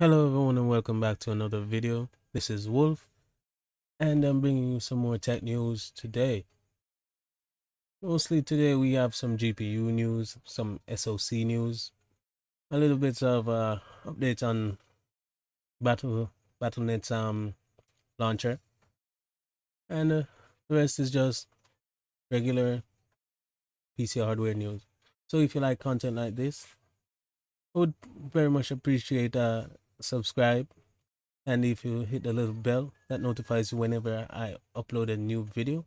Hello everyone and welcome back to another video. This is Wolf and I'm bringing you some more tech news today. Mostly today we have some GPU news, some SoC news, a little bit of update on Battle.net's launcher, and the rest is just regular PC hardware news. So if you like content like this, I would very much appreciate subscribe. And if you hit the little bell that notifies you whenever I upload a new video.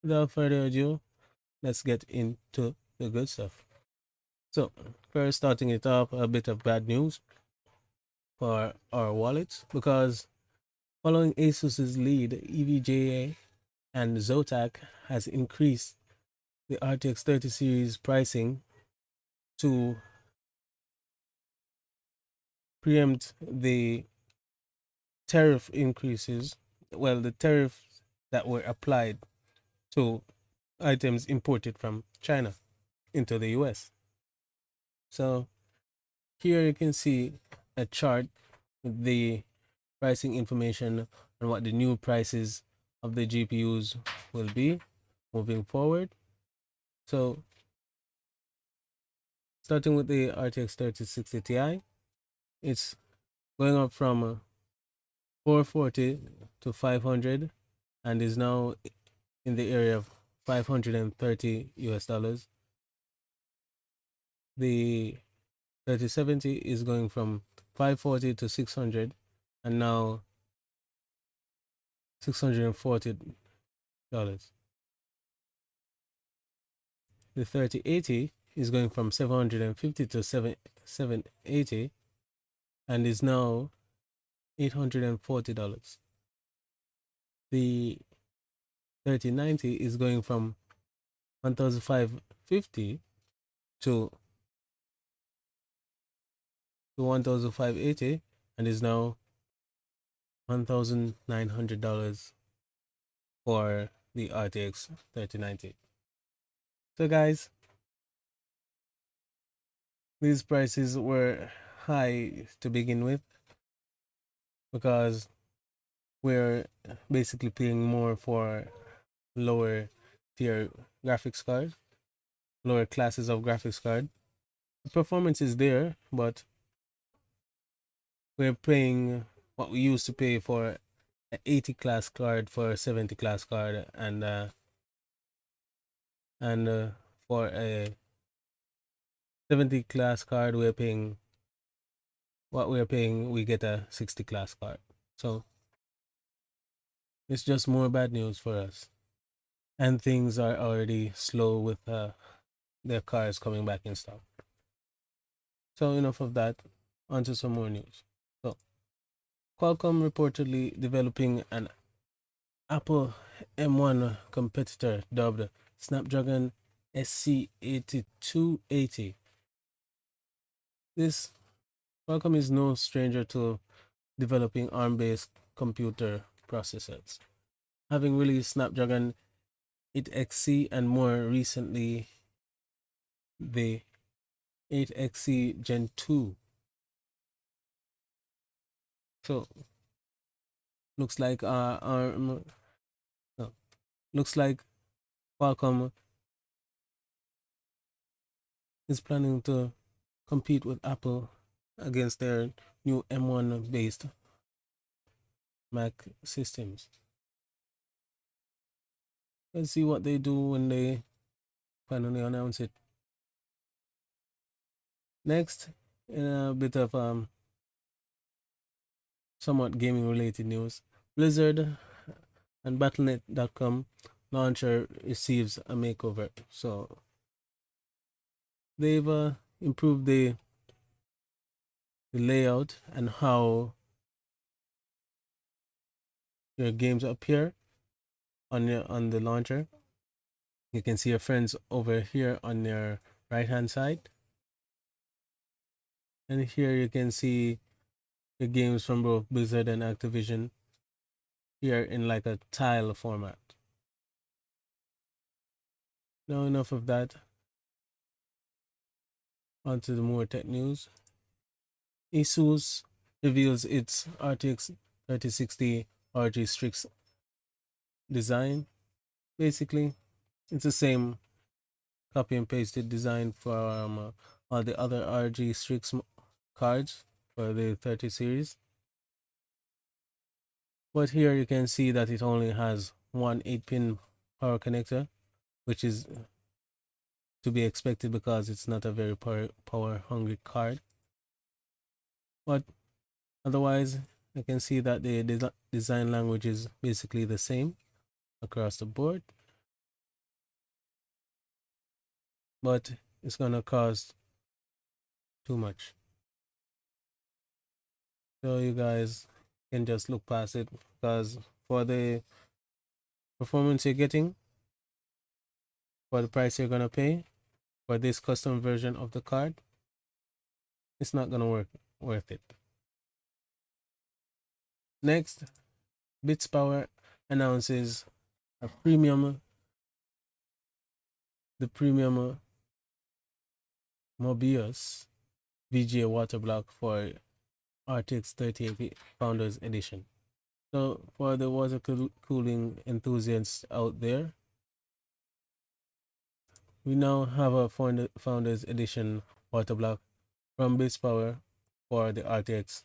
Without further ado, let's get into the good stuff. So, first starting it off, a bit of bad news for our wallets because following Asus's lead, EVGA and Zotac has increased the RTX 30 series pricing to preempt the tariff increases, well, the tariffs that were applied to items imported from China into the US. So here you can see a chart with the pricing information on what the new prices of the GPUs will be moving forward. So starting with the RTX 3060 Ti, it's going up from 440 to 500 and is now in the area of 530 US dollars. The 3070 is going from 540 to 600 and now $640. The 3080 is going from 750 to 780 and is now $840. The 3090 is going from 1,550 to 1,580 and is now $1,900 for the RTX 3090. So guys, these prices were high to begin with because we're basically paying more for lower tier graphics card, lower classes of graphics card. The performance is there, but we're paying what we used to pay for an 80 class card for a 70 class card, and for a 70 class card we're paying what we're paying, we get a 60 class card. So it's just more bad news for us. And things are already slow with their cars coming back in stock. So enough of that, onto some more news. So Qualcomm reportedly developing an Apple M1 competitor dubbed Snapdragon SC8280. This Qualcomm is no stranger to developing ARM-based computer processors, having released Snapdragon 8XC and more recently the 8XC Gen 2. So looks like no, looks like Qualcomm is planning to compete with Apple against their new M1 based Mac systems. Let's see what they do when they finally announce it. Next, in a bit of somewhat gaming related news, Blizzard and Battle.net.com launcher receives a makeover. So they've improved the layout and how your games appear on the launcher. You can see your friends over here on your right hand side, and here you can see the games from both Blizzard and Activision here in like a tile format. Now enough of that. On to the more tech news. Asus reveals its RTX 3060 RG Strix design. Basically, it's the same copy and pasted design from all the other RG Strix cards for the 30 series. But here you can see that it only has one 8-pin power connector, which is to be expected because it's not a very power hungry card. But otherwise, I can see that the design language is basically the same across the board, but it's gonna cost too much. So you guys can just look past it, because for the performance you're getting, for the price you're gonna pay for this custom version of the card, it's not gonna worth it. Next, Bits Power announces a premium Mobius VGA water block for RTX 3080 Founders Edition. So for the water cooling enthusiasts out there, we now have a Founders Edition water block from Bits Power for the RTX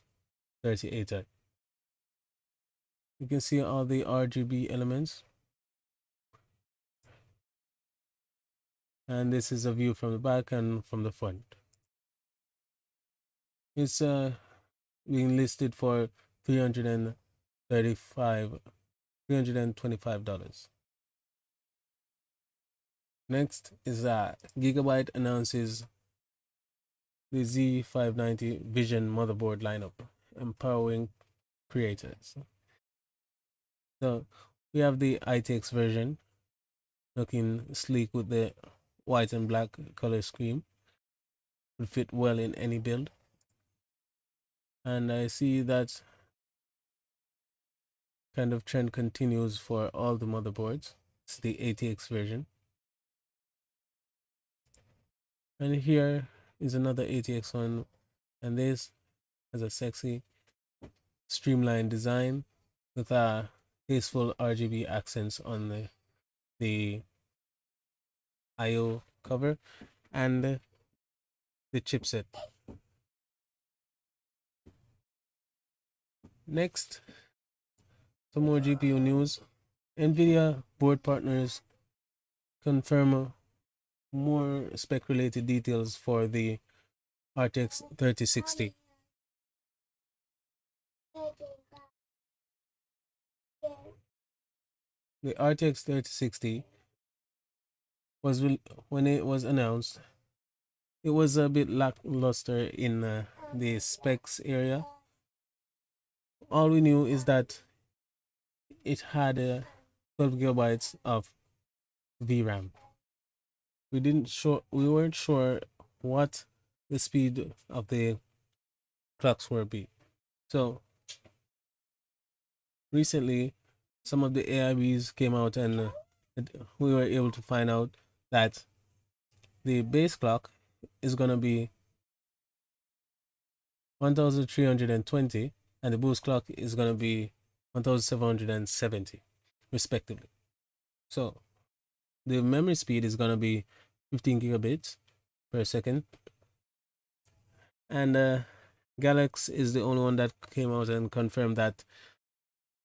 3080. You can see all the RGB elements, and this is a view from the back and from the front. It's being listed for $325. Next is that Gigabyte announces the Z590 Vision motherboard lineup, empowering creators. So we have the ITX version, looking sleek with the white and black color scheme. Would fit well in any build. And I see that kind of trend continues for all the motherboards. It's the ATX version. And here is another ATX one, and this has a sexy streamlined design with tasteful RGB accents on the IO cover and the chipset. Next, some more GPU news. Nvidia board partners confirm more spec related details for the RTX 3060. The RTX 3060 was when it was announced, it was a bit lackluster in the specs area. All we knew is that it had 12 gigabytes of VRAM. We weren't sure what the speed of the clocks will be. So recently, some of the AIBs came out, and we were able to find out that the base clock is gonna be 1320, and the boost clock is gonna be 1770, respectively. So the memory speed is gonna be 15 gigabits per second, and Galax is the only one that came out and confirmed that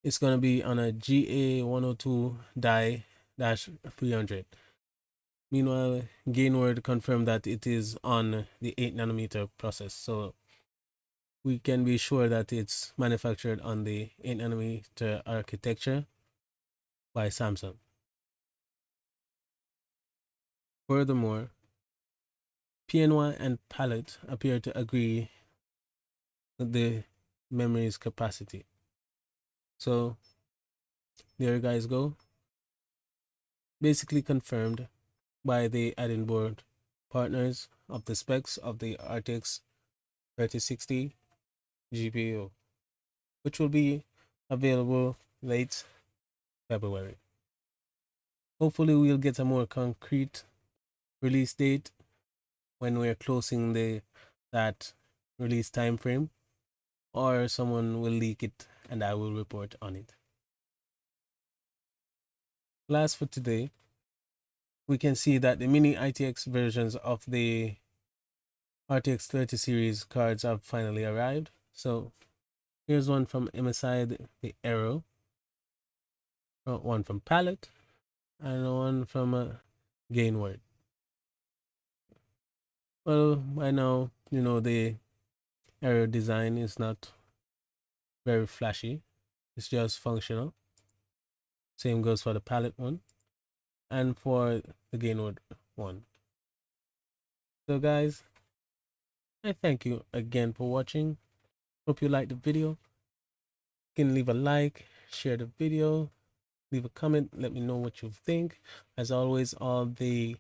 it's gonna be on a GA102 die dash 300. Meanwhile, Gainward confirmed that it is on the 8 nanometer process, so we can be sure that it's manufactured on the 8 nanometer architecture by Samsung. Furthermore, PNY and Palette appear to agree with the memory's capacity. So there you guys go. Basically confirmed by the add-in board partners of the specs of the RTX 3060 GPU, which will be available late February. Hopefully we'll get a more concrete release date when we're closing that release time frame. or someone will leak it and I will report on it. Last for today, we can see that the mini ITX versions of the RTX 30 series cards have finally arrived. So here's one from MSI, the Aero, one from Palette, and one from Gainward. Well, by now, you know, the Aero design is not very flashy. It's just functional. Same goes for the Palette one and for the Gainward one. So guys, I thank you again for watching. Hope you liked the video. You can leave a like, share the video, leave a comment, let me know what you think. As always, all the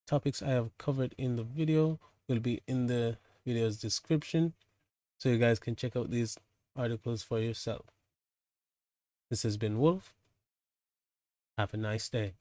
topics I have covered in the video will be in the video's description, so you guys can check out these articles for yourself. This has been Wolf. Have a nice day.